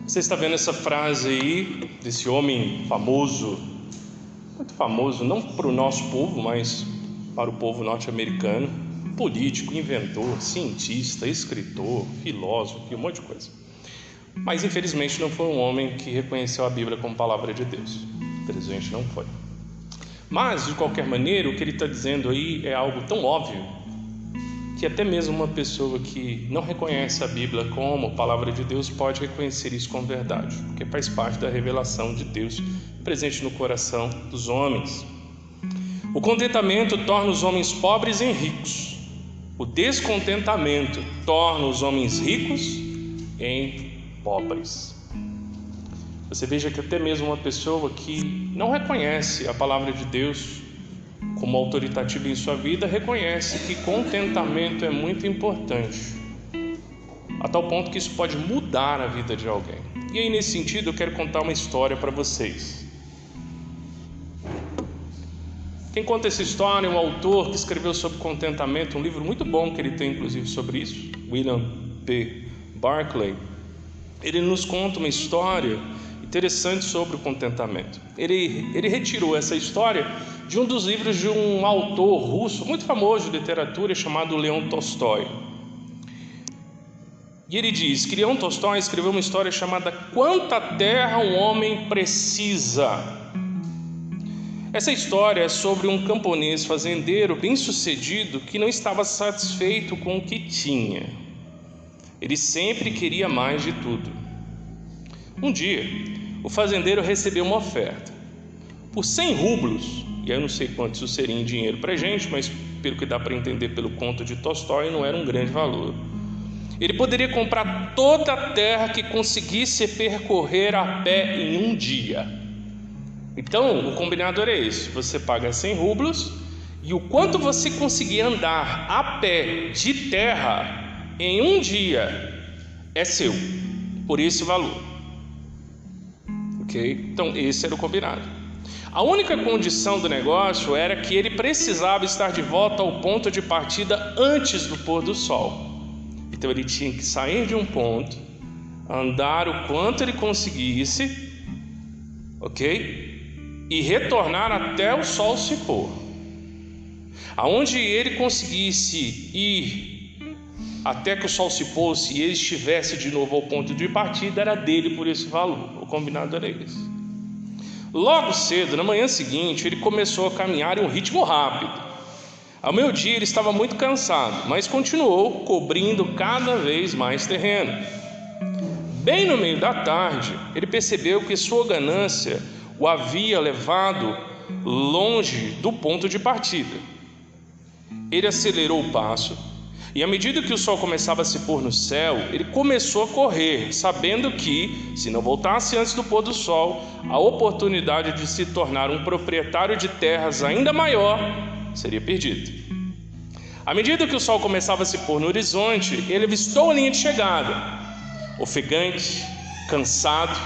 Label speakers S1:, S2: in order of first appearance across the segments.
S1: Você está vendo essa frase aí, desse homem famoso, muito famoso, não para o nosso povo, mas para o povo norte-americano, político, inventor, cientista, escritor, filósofo e um monte de coisa. Mas infelizmente não foi um homem que reconheceu a Bíblia como palavra de Deus. Infelizmente não foi. Mas, de qualquer maneira, o que ele está dizendo aí é algo tão óbvio que até mesmo uma pessoa que não reconhece a Bíblia como palavra de Deus pode reconhecer isso como verdade, porque faz parte da revelação de Deus presente no coração dos homens. O contentamento torna os homens pobres em ricos. O descontentamento torna os homens ricos em pobres. Você veja que até mesmo uma pessoa que não reconhece a palavra de Deus como autoritativa em sua vida, reconhece que contentamento é muito importante, a tal ponto que isso pode mudar a vida de alguém. E aí, nesse sentido, eu quero contar uma história para vocês. Quem conta essa história é um autor que escreveu sobre contentamento, um livro muito bom que ele tem inclusive sobre isso, William P. Barclay. Ele nos conta uma história interessante sobre o contentamento. Ele retirou essa história de um dos livros de um autor russo muito famoso de literatura chamado Leon Tolstói. E ele diz que Leon Tolstói escreveu uma história chamada Quanta Terra um Homem Precisa. Essa história é sobre um camponês fazendeiro bem-sucedido que não estava satisfeito com o que tinha. Ele sempre queria mais de tudo. Um dia, o fazendeiro recebeu uma oferta. Por 100 rublos, e aí eu não sei quanto isso seria em dinheiro para a gente, mas pelo que dá para entender pelo conto de Tolstói, não era um grande valor. Ele poderia comprar toda a terra que conseguisse percorrer a pé em um dia. Então, o combinado era esse: você paga 100 rublos e o quanto você conseguir andar a pé de terra em um dia é seu, por esse valor. Ok? Então, esse era o combinado. A única condição do negócio era que ele precisava estar de volta ao ponto de partida antes do pôr do sol. Então ele tinha que sair de um ponto, andar o quanto ele conseguisse, ok? E retornar até o sol se pôr. Aonde ele conseguisse ir até que o sol se pôsse e ele estivesse de novo ao ponto de partida, era dele por esse valor. O combinado era esse. Logo cedo, na manhã seguinte, ele começou a caminhar em um ritmo rápido. Ao meio-dia ele estava muito cansado, mas continuou cobrindo cada vez mais terreno. Bem no meio da tarde, ele percebeu que sua ganância o havia levado longe do ponto de partida. Ele acelerou o passo e, à medida que o sol começava a se pôr no céu, ele começou a correr, sabendo que, se não voltasse antes do pôr do sol, a oportunidade de se tornar um proprietário de terras ainda maior seria perdida. À medida que o sol começava a se pôr no horizonte, ele avistou a linha de chegada. Ofegante, cansado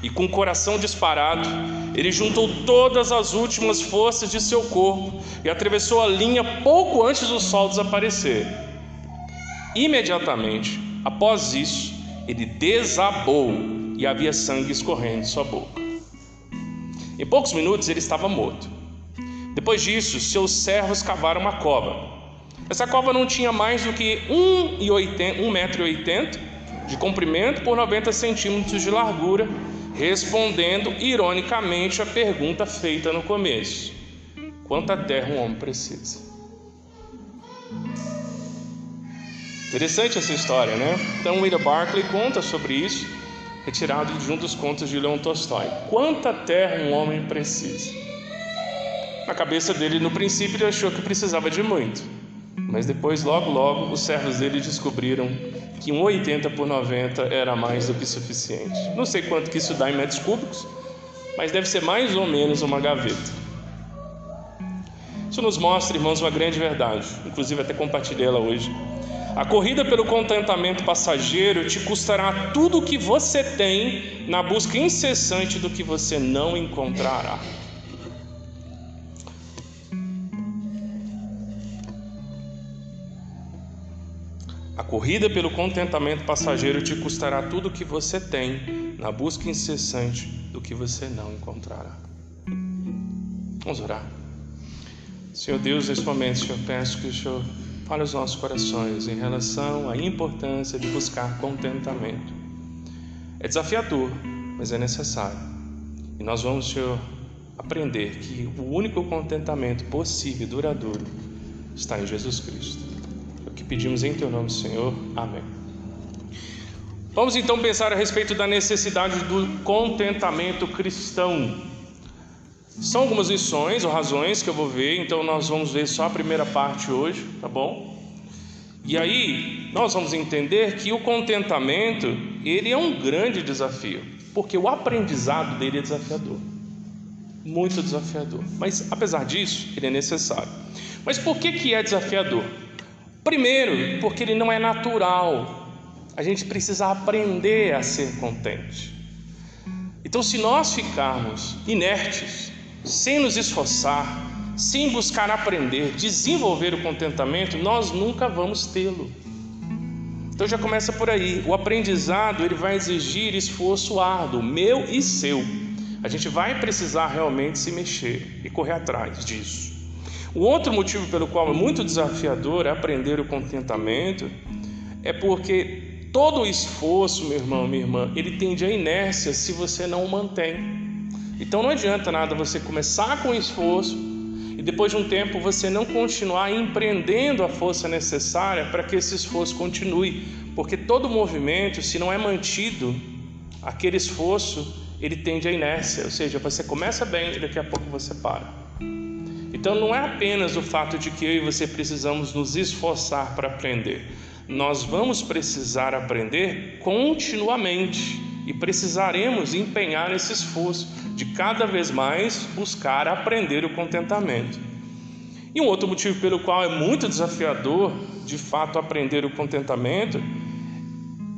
S1: e com o coração disparado, ele juntou todas as últimas forças de seu corpo e atravessou a linha pouco antes do sol desaparecer. Imediatamente após isso, ele desabou e havia sangue escorrendo de sua boca. Em poucos minutos ele estava morto. Depois disso, seus servos cavaram uma cova. Essa cova não tinha mais do que 1,80 m de comprimento por 90 centímetros de largura, respondendo ironicamente a pergunta feita no começo: quanta terra um homem precisa? Interessante essa história, né? Então William Barclay conta sobre isso, retirado de um dos contos de Leon Tolstói. Quanta terra um homem precisa? Na cabeça dele, no princípio, ele achou que precisava de muito, mas depois, logo, os servos dele descobriram que 80 por 90 era mais do que suficiente. Não sei quanto que isso dá em metros cúbicos, mas deve ser mais ou menos uma gaveta. Isso nos mostra, irmãos, uma grande verdade, inclusive até compartilhei ela hoje. A corrida pelo contentamento passageiro te custará tudo o que você tem na busca incessante do que você não encontrará. A corrida pelo contentamento passageiro te custará tudo o que você tem na busca incessante do que você não encontrará. Vamos orar. Senhor Deus, nesse momento, Senhor, peço que o Senhor fale aos nossos corações em relação à importância de buscar contentamento. É desafiador, mas é necessário. E nós vamos, Senhor, aprender que o único contentamento possível e duradouro está em Jesus Cristo. É o que pedimos em Teu nome, Senhor. Amém. Vamos então pensar a respeito da necessidade do contentamento cristão. São algumas lições ou razões que eu vou ver, então nós vamos ver só a primeira parte hoje, tá bom? E aí nós vamos entender que o contentamento, ele é um grande desafio, porque o aprendizado dele é desafiador, muito desafiador, mas apesar disso, ele é necessário. Mas por que é desafiador? Primeiro, porque ele não é natural, a gente precisa aprender a ser contente. Então, se nós ficarmos inertes, sem nos esforçar, sem buscar aprender, desenvolver o contentamento, nós nunca vamos tê-lo. Então já começa por aí. O aprendizado, ele vai exigir esforço árduo, meu e seu. A gente vai precisar realmente se mexer e correr atrás disso. O outro motivo pelo qual é muito desafiador aprender o contentamento é porque todo o esforço, meu irmão, minha irmã, ele tende à inércia se você não o mantém. Então não adianta nada você começar com esforço e depois de um tempo você não continuar empreendendo a força necessária para que esse esforço continue, porque todo movimento, se não é mantido, aquele esforço, ele tende à inércia, ou seja, você começa bem e daqui a pouco você para. Então não é apenas o fato de que eu e você precisamos nos esforçar para aprender, nós vamos precisar aprender continuamente e precisaremos empenhar esse esforço de cada vez mais buscar aprender o contentamento. E um outro motivo pelo qual é muito desafiador, de fato, aprender o contentamento,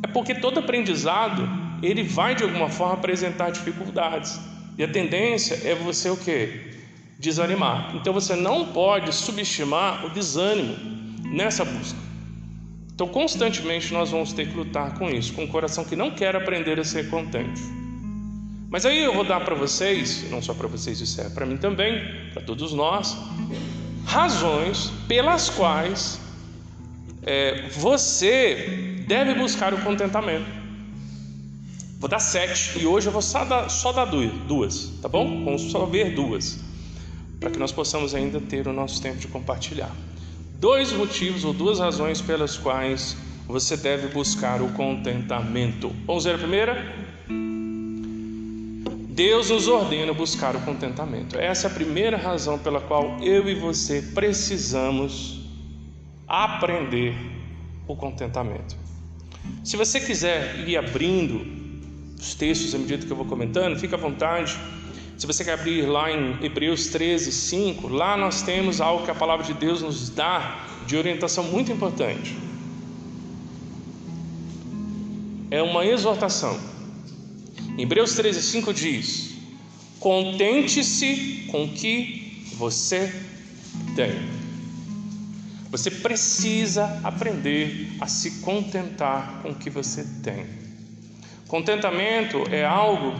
S1: é porque todo aprendizado, ele vai de alguma forma apresentar dificuldades. E a tendência é você o quê? Desanimar. Então você não pode subestimar o desânimo nessa busca. Então constantemente nós vamos ter que lutar com isso, com um coração que não quer aprender a ser contente. Mas aí eu vou dar para vocês, não só para vocês, isso é para mim também, para todos nós, razões pelas quais você deve buscar o contentamento. Vou dar 7 e hoje eu vou só dar duas, tá bom? Vamos só ver 2, para que nós possamos ainda ter o nosso tempo de compartilhar. 2 motivos ou 2 razões pelas quais você deve buscar o contentamento. Vamos ver a primeira? Deus nos ordena buscar o contentamento. Essa é a primeira razão pela qual eu e você precisamos aprender o contentamento. Se você quiser ir abrindo os textos à medida que eu vou comentando, fica à vontade. Se você quer abrir lá em Hebreus 13, 5, lá nós temos algo que a palavra de Deus nos dá de orientação muito importante. É uma exortação. Em Hebreus 13, 5 diz: contente-se com o que você tem. Você precisa aprender a se contentar com o que você tem. Contentamento é algo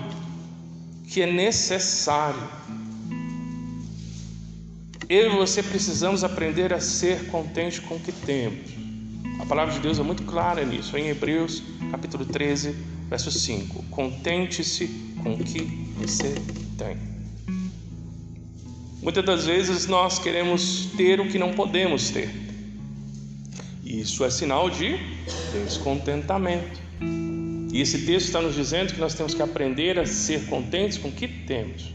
S1: que é necessário. Eu e você precisamos aprender a ser contente com o que temos. A palavra de Deus é muito clara nisso, em Hebreus capítulo 13, verso 5. Contente-se com o que você tem. Muitas das vezes nós queremos ter o que não podemos ter. Isso é sinal de descontentamento. E esse texto está nos dizendo que nós temos que aprender a ser contentes com o que temos.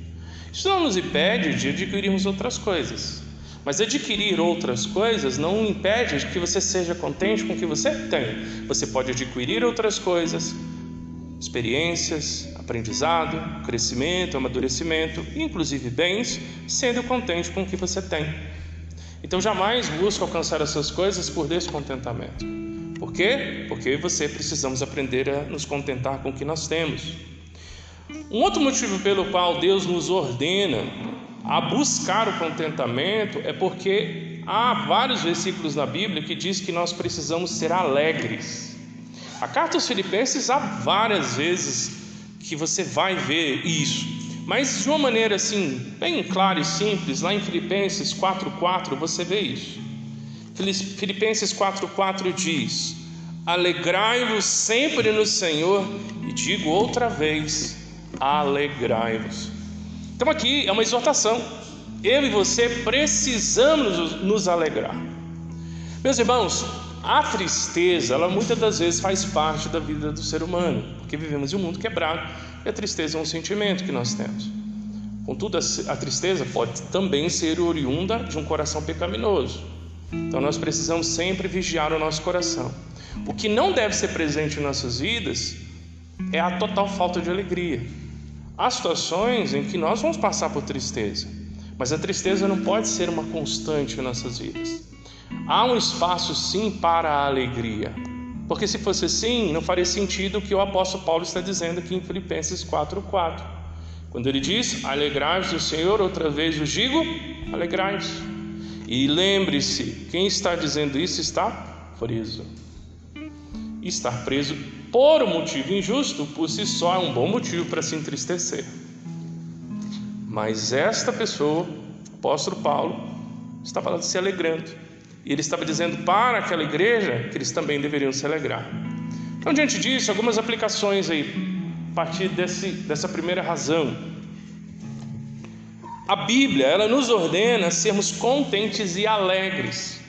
S1: Isso não nos impede de adquirirmos outras coisas, mas adquirir outras coisas não impede que você seja contente com o que você tem. Você pode adquirir outras coisas, experiências, aprendizado, crescimento, amadurecimento, inclusive bens, sendo contente com o que você tem. Então jamais busque alcançar essas coisas por descontentamento. Por quê? Porque eu e você precisamos aprender a nos contentar com o que nós temos. Um outro motivo pelo qual Deus nos ordena a buscar o contentamento é porque há vários versículos na Bíblia que diz que nós precisamos ser alegres. A carta aos Filipenses, há várias vezes que você vai ver isso, mas de uma maneira assim, bem clara e simples. Lá em Filipenses 4,4 você vê isso. Filipenses 4,4 diz: alegrai-vos sempre no Senhor, e digo outra vez, alegrai-vos. Então aqui é uma exortação. Eu e você precisamos nos alegrar. Meus irmãos, a tristeza, ela muitas das vezes faz parte da vida do ser humano, porque vivemos em um mundo quebrado, e a tristeza é um sentimento que nós temos. Contudo, a tristeza pode também ser oriunda de um coração pecaminoso. Então nós precisamos sempre vigiar o nosso coração. O que não deve ser presente em nossas vidas é a total falta de alegria. Há situações em que nós vamos passar por tristeza, mas a tristeza não pode ser uma constante em nossas vidas. Há um espaço sim para a alegria, porque se fosse assim, não faria sentido o que o apóstolo Paulo está dizendo aqui em Filipenses 4,4, quando ele diz: alegrai-vos do Senhor, outra vez vos digo, alegrai-vos. E lembre-se, quem está dizendo isso está preso. E estar preso por um motivo injusto, por si só, é um bom motivo para se entristecer. Mas esta pessoa, o apóstolo Paulo, estava se alegrando. E ele estava dizendo para aquela igreja que eles também deveriam se alegrar. Então, diante disso, algumas aplicações aí, a partir dessa primeira razão. A Bíblia, ela nos ordena sermos contentes e alegres.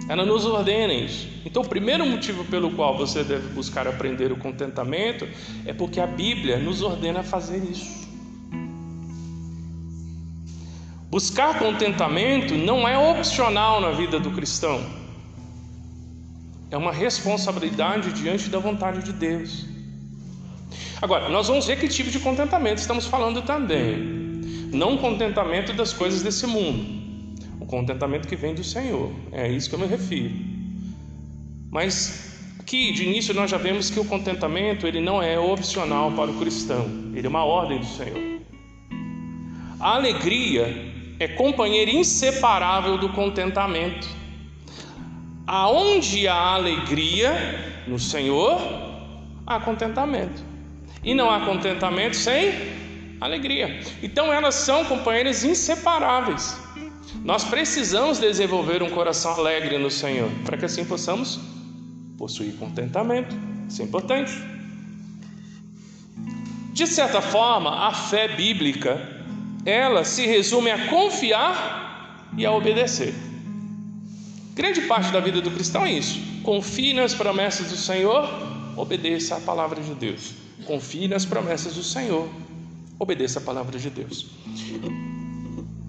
S1: Ela nos ordena isso. Então, o primeiro motivo pelo qual você deve buscar aprender o contentamento é porque a Bíblia nos ordena fazer isso. Buscar contentamento não é opcional na vida do cristão. É uma responsabilidade diante da vontade de Deus. Agora, nós vamos ver que tipo de contentamento estamos falando também. Não o contentamento das coisas desse mundo. O contentamento que vem do Senhor. É isso que eu me refiro. Mas aqui, de início, nós já vemos que o contentamento ele não é opcional para o cristão. Ele é uma ordem do Senhor. A alegria é companheiro inseparável do contentamento. Aonde há alegria no Senhor, há contentamento. E não há contentamento sem alegria. Então elas são companheiras inseparáveis. Nós precisamos desenvolver um coração alegre no Senhor, para que assim possamos possuir contentamento. Isso é importante. De certa forma, a fé bíblica, ela se resume a confiar e a obedecer. Grande parte da vida do cristão é isso. Confie nas promessas do Senhor, obedeça a palavra de Deus. Confie nas promessas do Senhor, obedeça a palavra de Deus.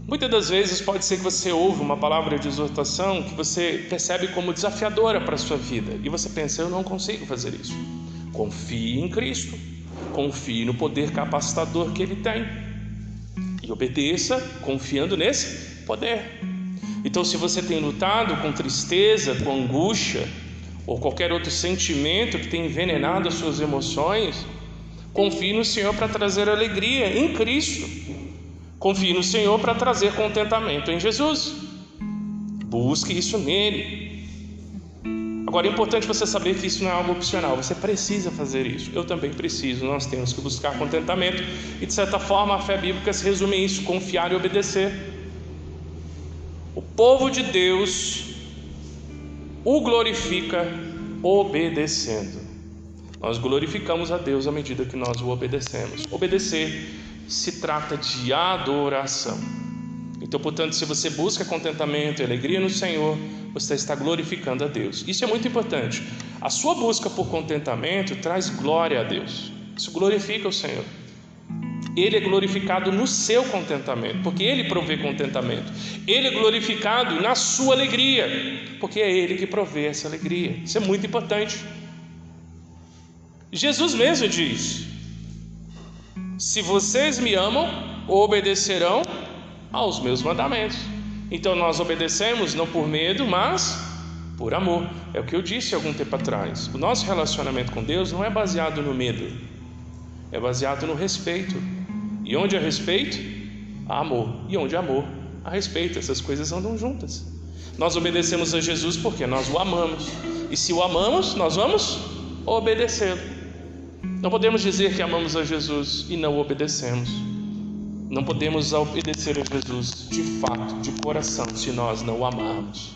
S1: Muitas das vezes pode ser que você ouve uma palavra de exortação que você percebe como desafiadora para a sua vida, e você pensa: eu não consigo fazer isso. Confie em Cristo, confie no poder capacitador que Ele tem, e obedeça confiando nesse poder. Então, se você tem lutado com tristeza, com angústia, ou qualquer outro sentimento que tem envenenado as suas emoções, confie no Senhor para trazer alegria em Cristo. Confie no Senhor para trazer contentamento em Jesus. Busque isso nele. Agora, é importante você saber que isso não é algo opcional. Você precisa fazer isso. Eu também preciso. Nós temos que buscar contentamento. E, de certa forma, a fé bíblica se resume em isso: confiar e obedecer. O povo de Deus o glorifica obedecendo. Nós glorificamos a Deus à medida que nós o obedecemos. Obedecer se trata de adoração. Então, portanto, se você busca contentamento e alegria no Senhor, você está glorificando a Deus. Isso é muito importante. A sua busca por contentamento traz glória a Deus. Isso glorifica o Senhor. Ele é glorificado no seu contentamento, porque Ele provê contentamento. Ele é glorificado na sua alegria, porque é Ele que provê essa alegria. Isso é muito importante. Jesus mesmo diz: se vocês me amam, obedecerão aos meus mandamentos. Então nós obedecemos não por medo, mas por amor. É o que eu disse algum tempo atrás. O nosso relacionamento com Deus não é baseado no medo, é baseado no respeito. E onde há respeito, há amor. E onde há amor, a respeito. Essas coisas andam juntas. Nós obedecemos a Jesus porque nós o amamos. E se o amamos, nós vamos obedecê-lo. Não podemos dizer que amamos a Jesus e não o obedecemos. Não podemos obedecer a Jesus de fato, de coração, se nós não o amarmos.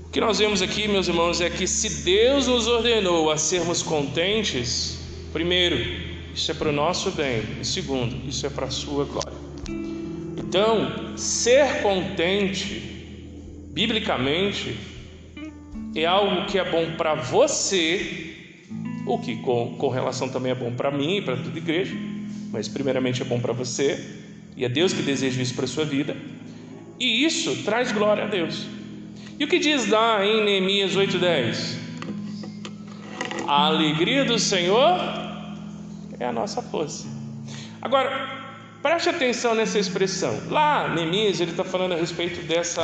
S1: O que nós vemos aqui, meus irmãos, é que se Deus nos ordenou a sermos contentes, primeiro, isso é para o nosso bem, e segundo, isso é para a sua glória. Então, ser contente, biblicamente, é algo que é bom para você, o que com relação também é bom para mim e para toda a igreja, mas primeiramente é bom para você, e é Deus que deseja isso para a sua vida, e isso traz glória a Deus. E o que diz lá em Neemias 8:10? A alegria do Senhor é a nossa força. Agora, preste atenção nessa expressão. Lá, Neemias, ele está falando a respeito dessa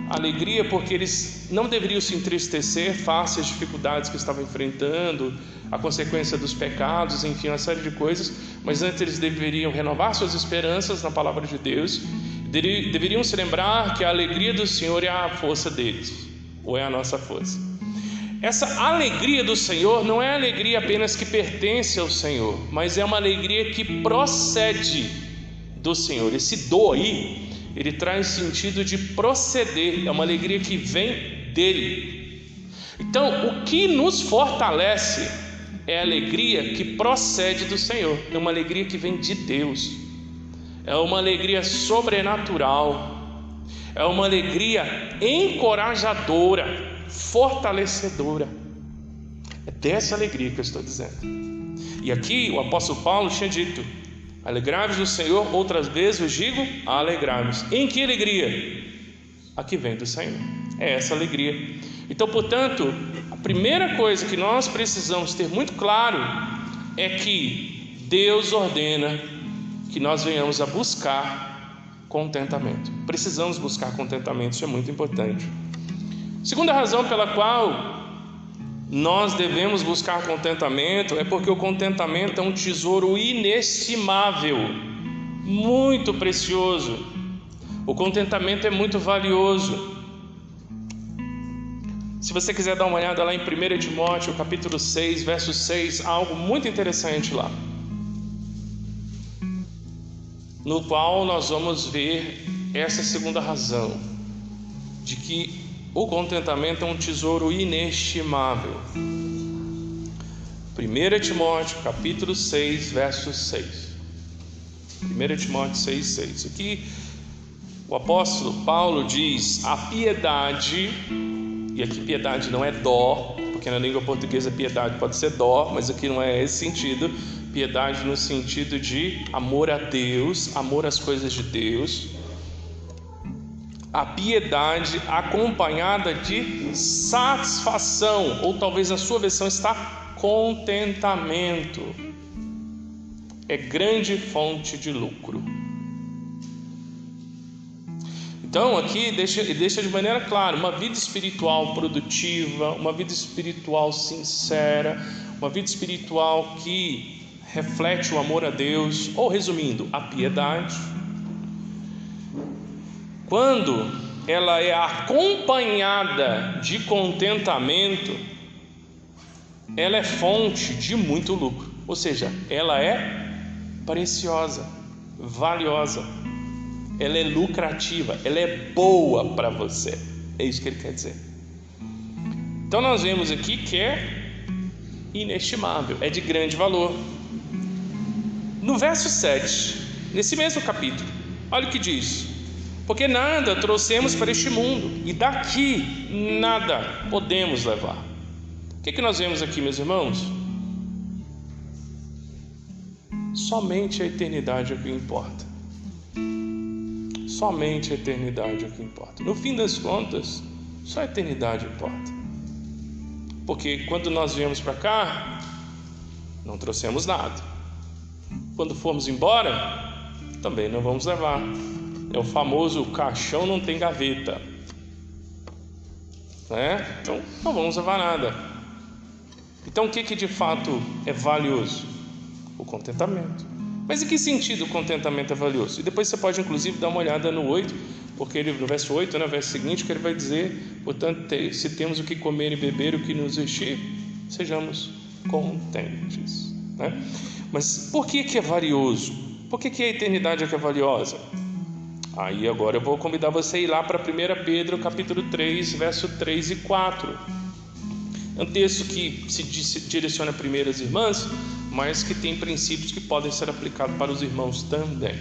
S1: alegria, porque eles não deveriam se entristecer face às dificuldades que estavam enfrentando, a consequência dos pecados, enfim, uma série de coisas, mas antes eles deveriam renovar suas esperanças na palavra de Deus, deveriam se lembrar que a alegria do Senhor é a força deles, ou é a nossa força. Essa alegria do Senhor não é alegria apenas que pertence ao Senhor, mas é uma alegria que procede do Senhor. Esse do aí, ele traz sentido de proceder, é uma alegria que vem dele. Então, o que nos fortalece é a alegria que procede do Senhor, é uma alegria que vem de Deus, é uma alegria sobrenatural, é uma alegria encorajadora, fortalecedora. É dessa alegria que eu estou dizendo. E aqui o apóstolo Paulo tinha dito: alegrai-vos no Senhor, outras vezes vos digo, alegrai-vos. Em que alegria? A que vem do Senhor. É essa alegria. Então, portanto, a primeira coisa que nós precisamos ter muito claro é que Deus ordena que nós venhamos a buscar contentamento. Precisamos buscar contentamento, isso é muito importante. Segunda razão pela qual nós devemos buscar contentamento é porque o contentamento é um tesouro inestimável, muito precioso. O contentamento é muito valioso. Se você quiser dar uma olhada lá em 1 Timóteo, capítulo 6, verso 6, há algo muito interessante lá, no qual nós vamos ver essa segunda razão, de que o contentamento é um tesouro inestimável. 1 Timóteo, capítulo 6, verso 6. 1 Timóteo 6, 6. Aqui o apóstolo Paulo diz: a piedade, e aqui piedade não é dó, porque na língua portuguesa piedade pode ser dó, mas aqui não é esse sentido. Piedade no sentido de amor a Deus, amor às coisas de Deus. A piedade acompanhada de satisfação, ou talvez a sua versão está contentamento, é grande fonte de lucro. Então aqui deixa de maneira clara: uma vida espiritual produtiva, uma vida espiritual sincera, uma vida espiritual que reflete o amor a Deus, ou resumindo, a piedade, quando ela é acompanhada de contentamento, ela é fonte de muito lucro, ou seja, ela é preciosa, valiosa, ela é lucrativa, ela é boa para você, é isso que ele quer dizer. Então nós vemos aqui que é inestimável, é de grande valor. No verso 7, nesse mesmo capítulo, olha o que diz: porque nada trouxemos para este mundo, e daqui nada podemos levar. O que nós vemos aqui, meus irmãos? Somente a eternidade é o que importa. Somente a eternidade é o que importa. No fim das contas, só a eternidade importa. Porque quando nós viemos para cá, não trouxemos nada. Quando formos embora, também não vamos levar. É o famoso caixão não tem gaveta, né? Então não vamos levar nada. Então o que de fato é valioso? O contentamento. Mas em que sentido o contentamento é valioso? E depois você pode inclusive dar uma olhada no 8, porque ele, no verso 8, no verso seguinte, que ele vai dizer: portanto, se temos o que comer e beber, o que nos vestir, sejamos contentes, né? Mas por que é valioso? Por que a eternidade é que é valiosa? Aí agora eu vou convidar você a ir lá para 1 Pedro capítulo 3, verso 3 e 4. É um texto que se direciona primeiro às irmãs, mas que tem princípios que podem ser aplicados para os irmãos também.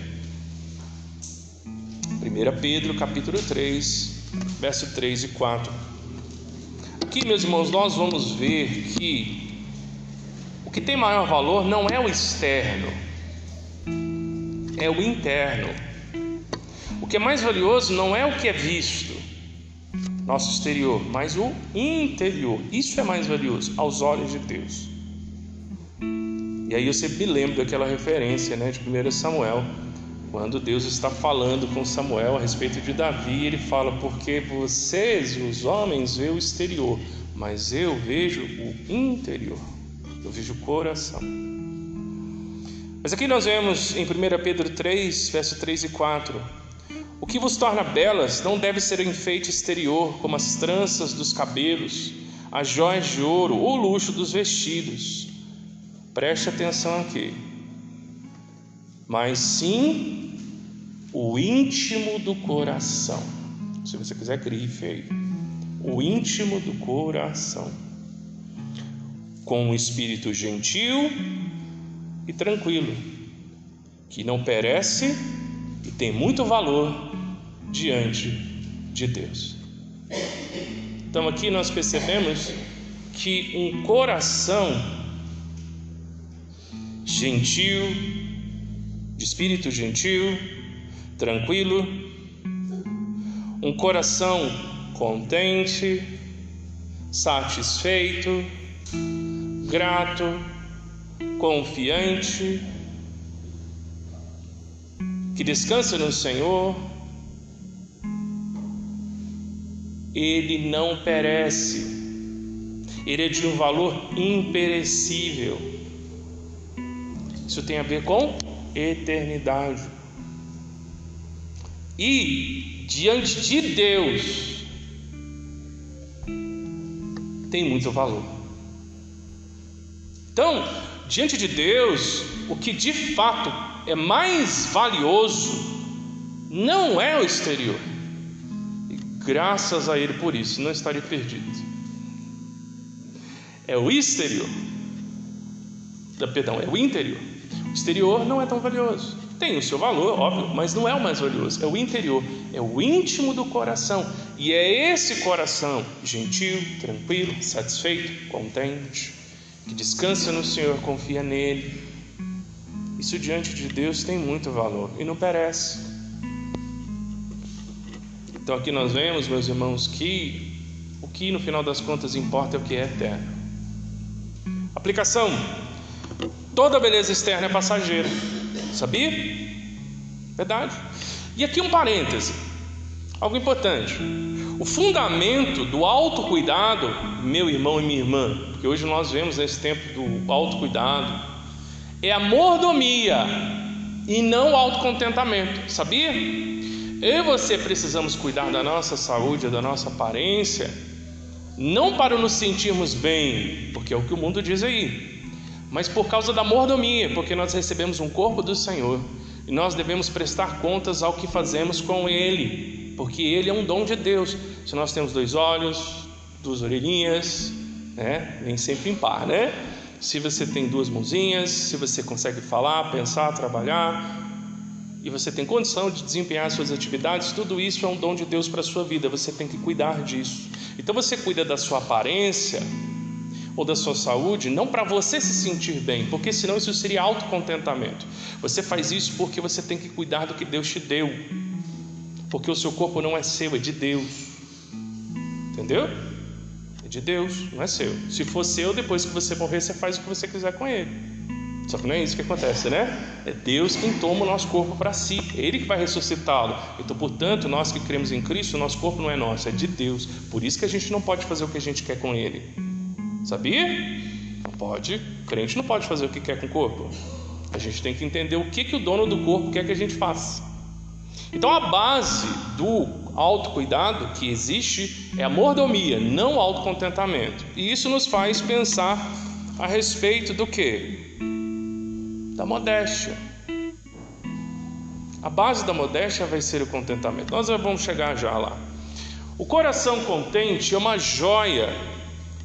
S1: 1 Pedro capítulo 3, verso 3 e 4. Aqui, meus irmãos, nós vamos ver que o que tem maior valor não é o externo, é o interno. O que é mais valioso não é o que é visto, nosso exterior, mas o interior. Isso é mais valioso aos olhos de Deus. E aí eu sempre me lembro daquela referência, né, de 1 Samuel, quando Deus está falando com Samuel a respeito de Davi. Ele fala: porque vocês, os homens, vê o exterior, mas eu vejo o interior, eu vejo o coração. Mas aqui nós vemos em 1 Pedro 3, verso 3 e 4: o que vos torna belas não deve ser o enfeite exterior, como as tranças dos cabelos, as joias de ouro ou o luxo dos vestidos. Preste atenção aqui. Mas sim o íntimo do coração. Se você quiser, grife aí. O íntimo do coração, com um espírito gentil e tranquilo, que não perece e tem muito valor diante de Deus. Então aqui nós percebemos que um coração gentil, de espírito gentil, tranquilo, um coração contente, satisfeito, grato, confiante, que descansa no Senhor, ele não perece, ele é de um valor imperecível. Isso tem a ver com eternidade. E diante de Deus tem muito valor. Então, diante de Deus, o que de fato é mais valioso não é o exterior. E graças a Ele por isso, não estaria perdido. É o exterior. Perdão, é o interior. O exterior não é tão valioso. Tem o seu valor, óbvio, mas não é o mais valioso. É o interior, é o íntimo do coração. E é esse coração gentil, tranquilo, satisfeito, contente, que descansa no Senhor, confia nele. Isso diante de Deus tem muito valor e não perece. Então aqui nós vemos, meus irmãos, que o que no final das contas importa é o que é eterno. Aplicação: toda beleza externa é passageira. Sabia? Verdade. E aqui um parêntese, algo importante. O fundamento do autocuidado, meu irmão e minha irmã, porque hoje nós vemos nesse tempo do autocuidado, é a mordomia e não o autocontentamento. Sabia? Eu e você precisamos cuidar da nossa saúde, da nossa aparência, não para nos sentirmos bem, porque é o que o mundo diz aí, mas por causa da mordomia, porque nós recebemos um corpo do Senhor e nós devemos prestar contas ao que fazemos com Ele, porque Ele é um dom de Deus. Se nós temos 2 olhos, 2 orelhinhas, né? Nem sempre impar, né? Se você tem 2 mãozinhas, se você consegue falar, pensar, trabalhar, e você tem condição de desempenhar suas atividades, tudo isso é um dom de Deus para a sua vida. Você tem que cuidar disso. Então você cuida da sua aparência ou da sua saúde, não para você se sentir bem, porque senão isso seria autocontentamento. Você faz isso porque você tem que cuidar do que Deus te deu, porque o seu corpo não é seu, é de Deus. Entendeu? É de Deus, não é seu. Se for seu, depois que você morrer, você faz o que você quiser com ele. Só que não é isso que acontece, né? É Deus quem toma o nosso corpo para si, é Ele que vai ressuscitá-lo. Então, portanto, nós que cremos em Cristo, o nosso corpo não é nosso, é de Deus. Por isso que a gente não pode fazer o que a gente quer com Ele. Sabia? Não pode. O crente não pode fazer o que quer com o corpo. A gente tem que entender o que o dono do corpo quer que a gente faça. Então a base do autocuidado que existe é a mordomia, não o autocontentamento. E isso nos faz pensar a respeito do quê? Da modéstia. A base da modéstia vai ser o contentamento. Nós vamos chegar já lá. O coração contente é uma joia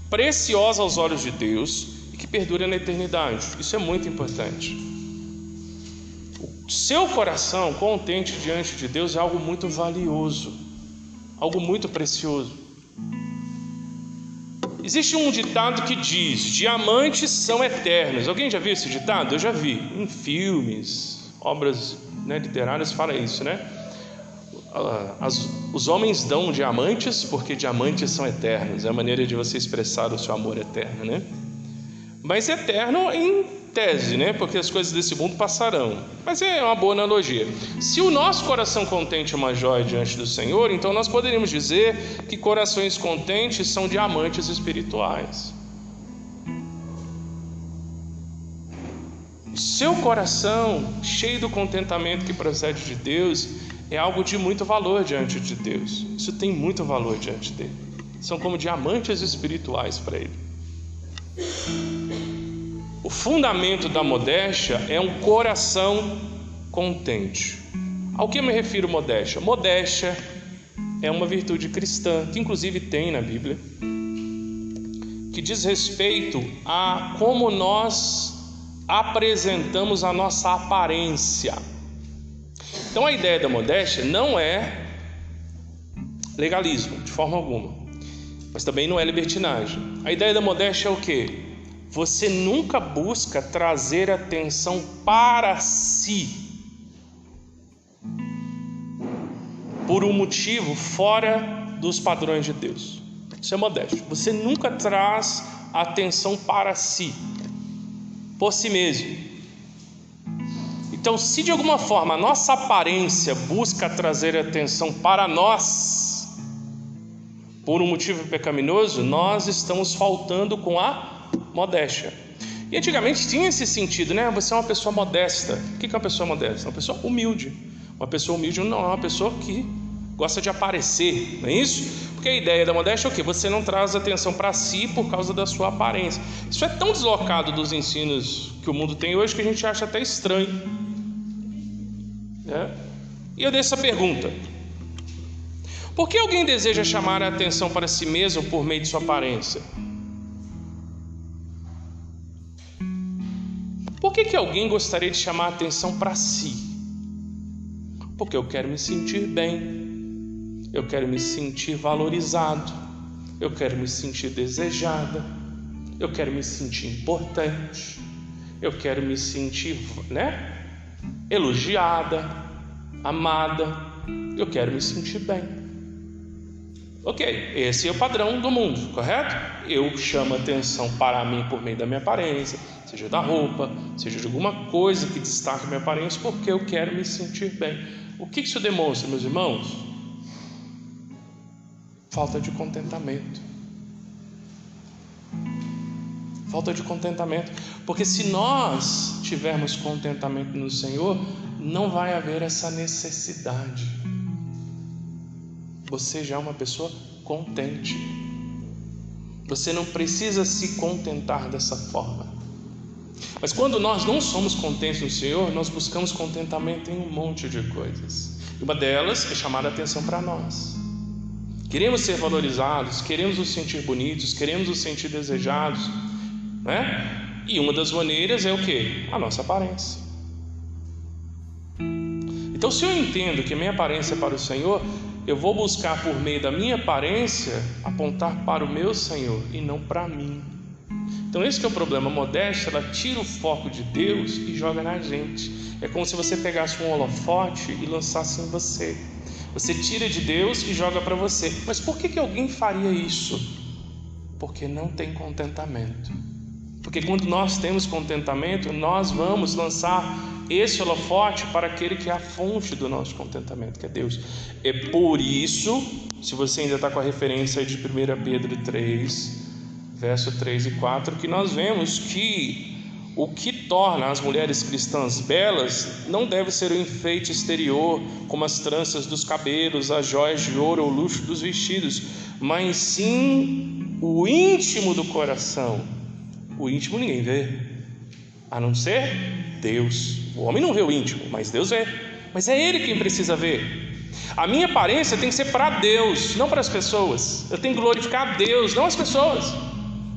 S1: preciosa aos olhos de Deus e que perdura na eternidade. Isso é muito importante. O seu coração contente diante de Deus é algo muito valioso, algo muito precioso. Existe um ditado que diz: diamantes são eternos. Alguém já viu esse ditado? Eu já vi em filmes, obras literárias fala isso, né? Os homens dão diamantes porque diamantes são eternos. É a maneira de você expressar o seu amor eterno, né? Mas eterno em tese, né? Porque as coisas desse mundo passarão. Mas é uma boa analogia. Se o nosso coração contente é uma joia diante do Senhor, então nós poderíamos dizer que corações contentes são diamantes espirituais. O seu coração cheio do contentamento que procede de Deus é algo de muito valor diante de Deus. Isso tem muito valor diante dele. São como diamantes espirituais para ele. O fundamento da modéstia é um coração contente. Ao que eu me refiro modéstia? Modéstia é uma virtude cristã, que inclusive tem na Bíblia, que diz respeito a como nós apresentamos a nossa aparência. Então a ideia da modéstia não é legalismo, de forma alguma, mas também não é libertinagem. A ideia da modéstia é o quê? Você nunca busca trazer atenção para si por um motivo fora dos padrões de Deus. Isso é modéstia. Você nunca traz atenção para si, por si mesmo. Então, se de alguma forma a nossa aparência busca trazer atenção para nós por um motivo pecaminoso, nós estamos faltando com a modéstia. E antigamente tinha esse sentido, né? Você é uma pessoa modesta. O que é uma pessoa modesta? Uma pessoa humilde. Uma pessoa humilde não é uma pessoa que gosta de aparecer, não é isso? Porque a ideia da modéstia é o quê? Você não traz atenção para si por causa da sua aparência. Isso é tão deslocado dos ensinos que o mundo tem hoje que a gente acha até estranho. E eu deixo essa pergunta: por que alguém deseja chamar a atenção para si mesmo por meio de sua aparência? Por que alguém gostaria de chamar a atenção para si? Porque eu quero me sentir bem, eu quero me sentir valorizado, eu quero me sentir desejada, eu quero me sentir importante, eu quero me sentir, elogiada, amada, eu quero me sentir bem. Ok, esse é o padrão do mundo, correto? Eu chamo atenção para mim por meio da minha aparência, seja da roupa, seja de alguma coisa que destaque a minha aparência, porque eu quero me sentir bem. O que isso demonstra, meus irmãos? Falta de contentamento. Falta de contentamento. Porque se nós tivermos contentamento no Senhor, não vai haver essa necessidade. Você já é uma pessoa contente. Você não precisa se contentar dessa forma. Mas quando nós não somos contentes no Senhor, nós buscamos contentamento em um monte de coisas. E uma delas é chamar a atenção para nós. Queremos ser valorizados, queremos nos sentir bonitos, queremos nos sentir desejados, né? E uma das maneiras é o quê? A nossa aparência. Então, se eu entendo que minha aparência é para o Senhor, eu vou buscar por meio da minha aparência apontar para o meu Senhor e não para mim. Então esse que é o problema. A modéstia, ela tira o foco de Deus e joga na gente. É como se você pegasse um holofote e lançasse em você. Você tira de Deus e joga para você. Mas por que alguém faria isso? Porque não tem contentamento. Porque quando nós temos contentamento, nós vamos lançar esse holofote para aquele que é a fonte do nosso contentamento, que é Deus. É por isso, se você ainda está com a referência de 1 Pedro 3, verso 3 e 4, que nós vemos que o que torna as mulheres cristãs belas não deve ser o enfeite exterior, como as tranças dos cabelos, as joias de ouro ou o luxo dos vestidos, mas sim o íntimo do coração. O íntimo ninguém vê, a não ser Deus. O homem não vê o íntimo, mas Deus vê. Mas é Ele quem precisa ver. A minha aparência tem que ser para Deus, não para as pessoas. Eu tenho que glorificar a Deus, não as pessoas,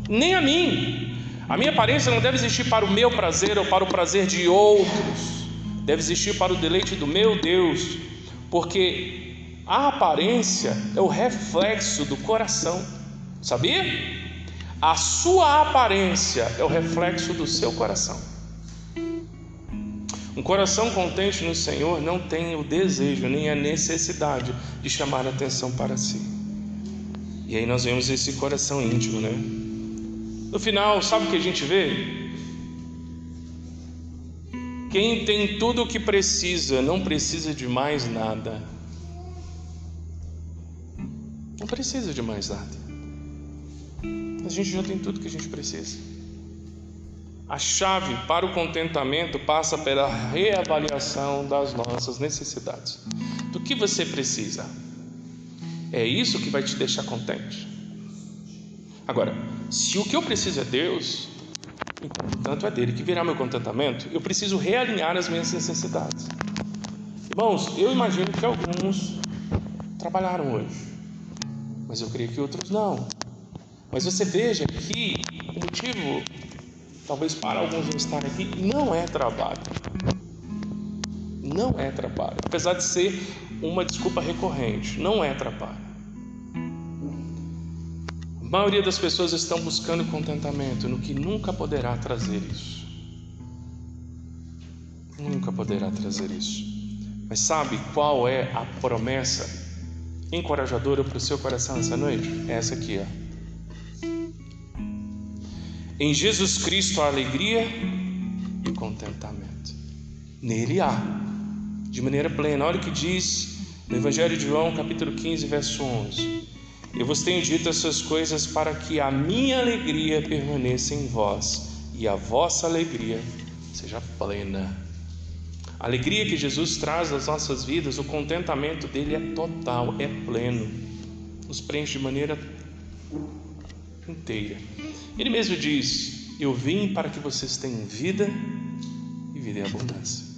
S1: nem a mim. A minha aparência não deve existir para o meu prazer ou para o prazer de outros. Deve existir para o deleite do meu Deus, porque a aparência é o reflexo do coração. Sabia? A sua aparência é o reflexo do seu coração. Um coração contente no Senhor não tem o desejo nem a necessidade de chamar a atenção para si. E aí nós vemos esse coração íntimo, né? No final, sabe o que a gente vê? Quem tem tudo o que precisa, não precisa de mais nada. Não precisa de mais nada. A gente já tem tudo que a gente precisa. A chave para o contentamento passa pela reavaliação das nossas necessidades. Do que você precisa? É isso que vai te deixar contente. Agora, se o que eu preciso é Deus, portanto é dele que virá meu contentamento, eu preciso realinhar as minhas necessidades. Irmãos, eu imagino que alguns trabalharam hoje, mas eu creio que outros não. Mas você veja que o motivo, talvez para alguns não estarem aqui, não é trabalho. Não é trabalho, apesar de ser uma desculpa recorrente, não é trabalho. A maioria das pessoas estão buscando contentamento no que nunca poderá trazer isso. Nunca poderá trazer isso. Mas sabe qual é a promessa encorajadora para o seu coração essa noite? É essa aqui, ó. Em Jesus Cristo há alegria e contentamento. Nele há, de maneira plena. Olha o que diz no Evangelho de João, capítulo 15, verso 11. Eu vos tenho dito essas coisas para que a minha alegria permaneça em vós e a vossa alegria seja plena. A alegria que Jesus traz às nossas vidas, o contentamento dele é total, é pleno, nos preenche de maneira inteira. Ele mesmo diz: eu vim para que vocês tenham vida e vida em abundância.